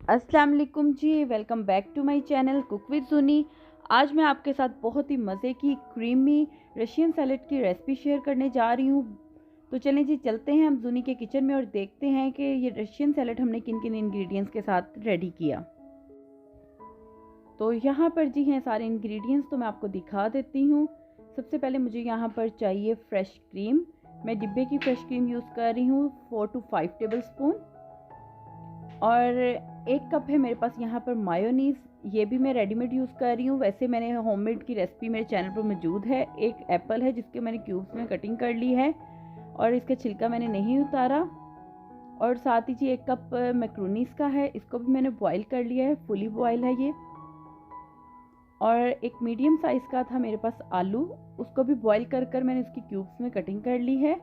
अस्सलाम वालेकुम जी, welcome back to my channel cook with Suni. आज मैं आपके साथ बहुत ही मज़े की क्रीमी रशियन सैलेड की रेसिपी शेयर करने जा रही हूँ। तो चलें जी, चलते हैं हम जुनी के किचन में और देखते हैं कि ये रशियन सैलेड हमने किन किन इंग्रेडिएंट्स के साथ रेडी किया। तो यहाँ पर जी हैं सारे इंग्रेडिएंट्स, तो मैं आपको दिखा देती हूँ। सबसे पहले मुझे यहाँ पर चाहिए फ़्रेश क्रीम। मैं डिब्बे की फ़्रेश क्रीम यूज़ कर रही हूँ 4 to 5 टेबल स्पून। और 1 कप है मेरे पास यहाँ पर मायोनीज़, ये भी मैं रेडीमेड यूज़ कर रही हूँ। वैसे मैंने होममेड की रेसिपी मेरे चैनल पर मौजूद है। 1 एप्पल है जिसके मैंने क्यूब्स में कटिंग कर ली है और इसका छिलका मैंने नहीं उतारा। और साथ ही जी 1 कप मैक्रोनीस का है, इसको भी मैंने बॉईल कर लिया है, फुली बॉयल है ये। और एक मीडियम साइज़ का था मेरे पास आलू, उसको भी बॉईल कर मैंने इसकी क्यूब्स में कटिंग कर ली है।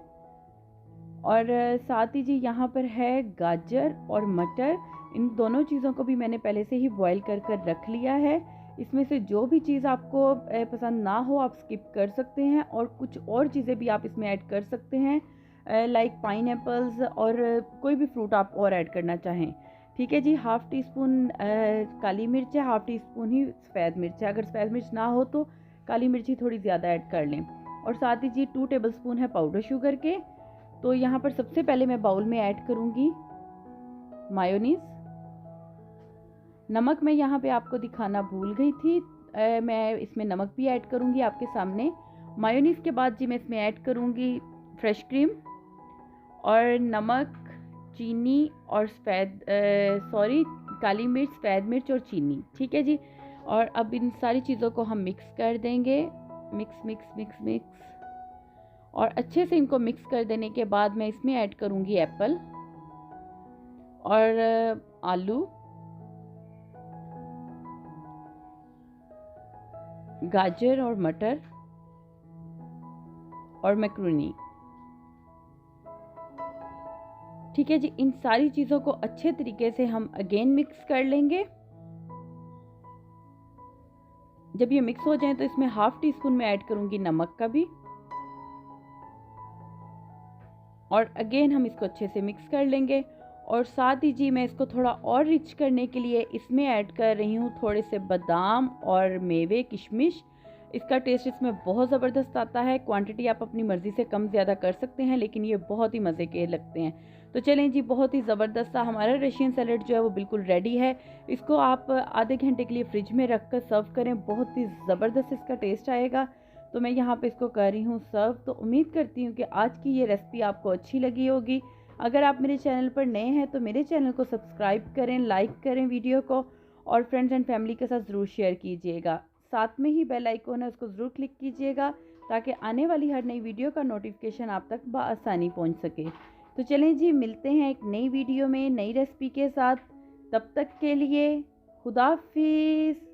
और साथ ही जी यहाँ पर है गाजर और मटर, इन दोनों चीज़ों को भी मैंने पहले से ही बॉईल कर रख लिया है। इसमें से जो भी चीज़ आपको पसंद ना हो आप स्किप कर सकते हैं और कुछ और चीज़ें भी आप इसमें ऐड कर सकते हैं, लाइक पाइनएप्पल्स और कोई भी फ्रूट आप और ऐड करना चाहें। ठीक है जी। 1/2 टीस्पून काली मिर्च है, 1/2 टीस्पून ही सफ़ेद मिर्च है। अगर सफ़ेद मिर्च ना हो तो काली मिर्ची थोड़ी ज़्यादा ऐड कर लें। और साथ ही जी 2 टेबल स्पून है पाउडर शुगर के। तो यहाँ पर सबसे पहले मैं बाउल में ऐड करूँगी मायोनीज़। नमक मैं यहाँ पे आपको दिखाना भूल गई थी, मैं इसमें नमक भी ऐड करूँगी आपके सामने। मायोनीज़ के बाद जी मैं इसमें ऐड करूँगी फ्रेश क्रीम और नमक, चीनी और काली मिर्च, सफ़ेद मिर्च और चीनी। ठीक है जी। और अब इन सारी चीज़ों को हम मिक्स कर देंगे, मिक्स मिक्स मिक्स मिक्स। और अच्छे से इनको मिक्स कर देने के बाद मैं इसमें ऐड करूँगी एप्पल और आलू, गाजर और मटर और मैक्रोनी। ठीक है जी। इन सारी चीज़ों को अच्छे तरीके से हम अगेन मिक्स कर लेंगे। जब ये मिक्स हो जाए तो इसमें 1/2 टीस्पून में ऐड करूँगी नमक का भी। और अगेन हम इसको अच्छे से मिक्स कर लेंगे। और साथ ही जी मैं इसको थोड़ा और रिच करने के लिए इसमें ऐड कर रही हूँ थोड़े से बादाम और मेवे, किशमिश। इसका टेस्ट इसमें बहुत ज़बरदस्त आता है। क्वांटिटी आप अपनी मर्ज़ी से कम ज़्यादा कर सकते हैं, लेकिन ये बहुत ही मज़े के लगते हैं। तो चलें जी, बहुत ही ज़बरदस्त सा हमारा रशियन सैलेड जो है वो बिल्कुल रेडी है। इसको आप आधे घंटे के लिए फ्रिज में रख कर सर्व करें, बहुत ही ज़बरदस्त इसका टेस्ट आएगा। तो मैं यहाँ पे इसको कर रही हूँ सर्व। तो उम्मीद करती हूँ कि आज की ये रेसिपी आपको अच्छी लगी होगी। अगर आप मेरे चैनल पर नए हैं तो मेरे चैनल को सब्सक्राइब करें, लाइक करें वीडियो को और फ्रेंड्स एंड फैमिली के साथ ज़रूर शेयर कीजिएगा। साथ में ही बेल आइकन है, उसको ज़रूर क्लिक कीजिएगा ताकि आने वाली हर नई वीडियो का नोटिफिकेशन आप तक बआसानी पहुँच सके। तो चलें जी, मिलते हैं एक नई वीडियो में नई रेसिपी के साथ। तब तक के लिए खुदा हाफिज़।